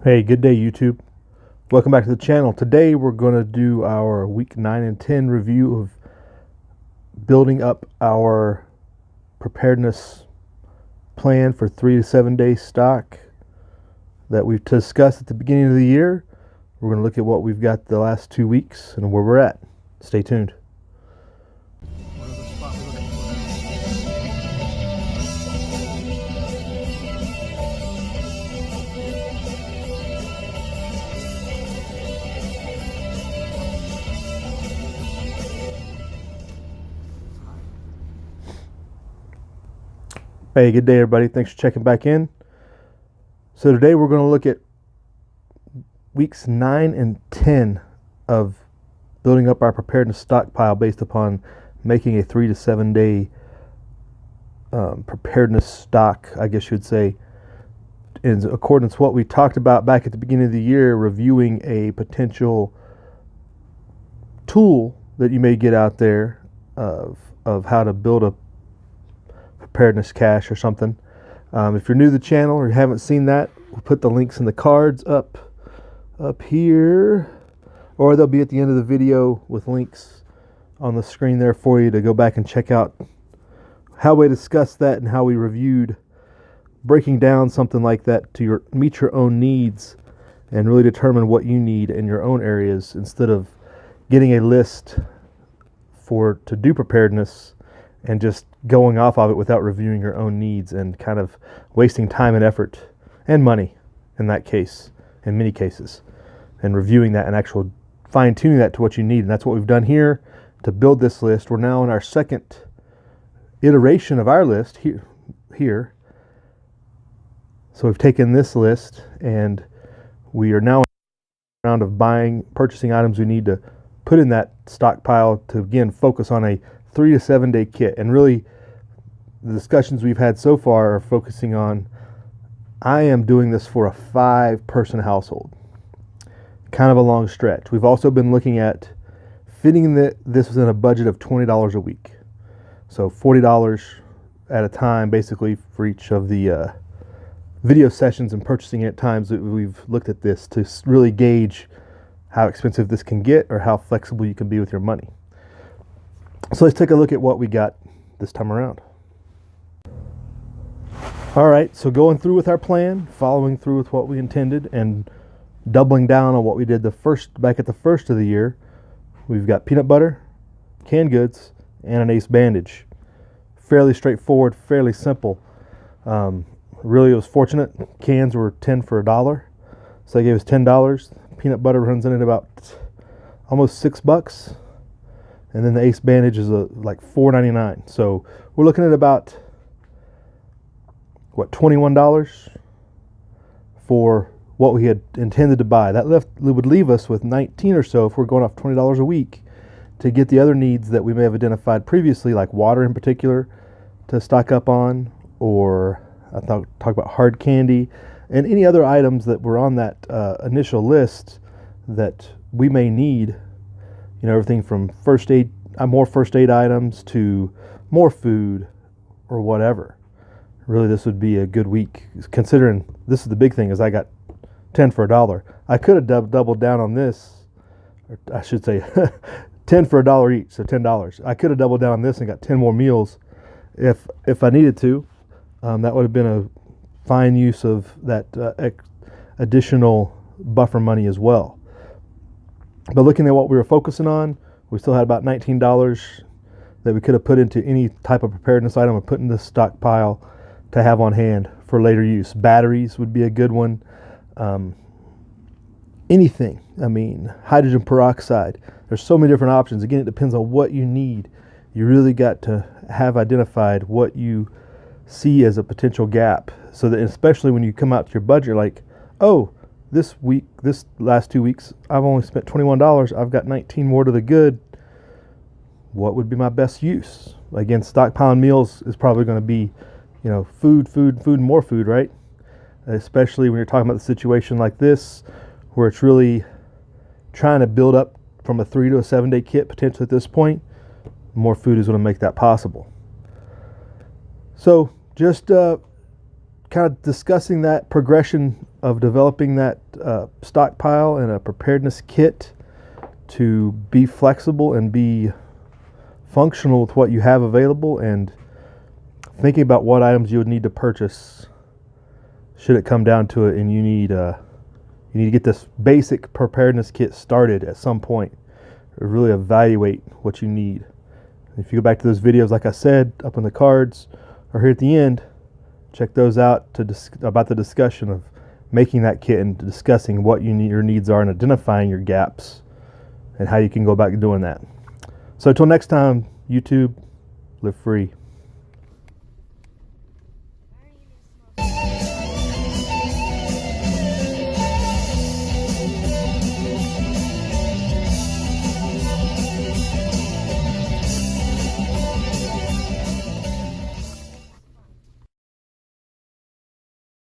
Hey, good day YouTube. Welcome back to the channel. Today we're going to do our week 9 and 10 review of building up our preparedness plan for 3 to 7 day stock that we've discussed at the beginning of the year. We're going to look at what we've got the last 2 weeks and where we're at. Stay tuned. Hey, good day everybody. Thanks for checking back in. So today we're going to look at weeks 9 and 10 of building up our preparedness stockpile based upon making a 3 to 7 day preparedness stock, I guess you'd say, in accordance with what we talked about back at the beginning of the year, reviewing a potential tool that you may get out there of how to build a preparedness cache or something. If you're new to the channel or you haven't seen that, we'll put the links in the cards up here, or they'll be at the end of the video with links on the screen there for you to go back and check out how we discussed that and how we reviewed breaking down something like that to meet your own needs and really determine what you need in your own areas, instead of getting a list to do preparedness and just going off of it without reviewing your own needs, and kind of wasting time and effort and money in that case, in many cases, and reviewing that and actual fine-tuning that to what you need. And that's what we've done here to build this list. We're now in our second iteration of our list here. So we've taken this list and we are now in a round of purchasing items we need to put in that stockpile to, again, focus on a 3 to 7 day kit. And really the discussions we've had so far are focusing on, I am doing this for a 5-person household, kind of a long stretch. We've also been looking at fitting this within a budget of $20 a week, so $40 at a time basically for each of the video sessions and purchasing at times that we've looked at this, to really gauge how expensive this can get or how flexible you can be with your money. So let's take a look at what we got this time around. All right, so going through with our plan, following through with what we intended, and doubling down on what we did back at the first of the year, we've got peanut butter, canned goods, and an ace bandage. Fairly straightforward, fairly simple. Really, it was fortunate. Cans were 10 for $1, so they gave us $10. Peanut butter runs in at about almost $6. And then the ace bandage is like $4.99. So we're looking at about, what, $21 for what we had intended to buy. That would leave us with $19 or so if we're going off $20 a week to get the other needs that we may have identified previously, like water in particular, to stock up on, or I talk about hard candy and any other items that were on that initial list that we may need. You know, everything from more first aid items to more food or whatever. Really, this would be a good week, considering this is the big thing, is I got 10 for $1. I could have doubled down on this, or I should say 10 for $1 each, so $10. I could have doubled down on this and got 10 more meals if I needed to. That would have been a fine use of that additional buffer money as well. But looking at what we were focusing on, we still had about $19 that we could have put into any type of preparedness item or put in this stockpile to have on hand for later use. Batteries would be a good one. Anything. I mean, hydrogen peroxide. There's so many different options. Again, it depends on what you need. You really got to have identified what you see as a potential gap, so that especially when you come out to your budget, like, oh, this last 2 weeks, I've only spent $21. I've got 19 more to the good. What would be my best use? Again, stockpiling meals is probably going to be, you know, food, and more food, right? Especially when you're talking about the situation like this, where it's really trying to build up from a 3 to a 7 day kit potentially at this point. More food is going to make that possible. So just kind of discussing that progression of developing that stockpile and a preparedness kit to be flexible and be functional with what you have available, and thinking about what items you would need to purchase should it come down to it, and you need to get this basic preparedness kit started at some point. Really evaluate what you need. If you go back to those videos, like I said, up in the cards or here at the end, check those out about the discussion of making that kit and discussing what your needs are and identifying your gaps and how you can go about doing that. So until next time, YouTube, live free.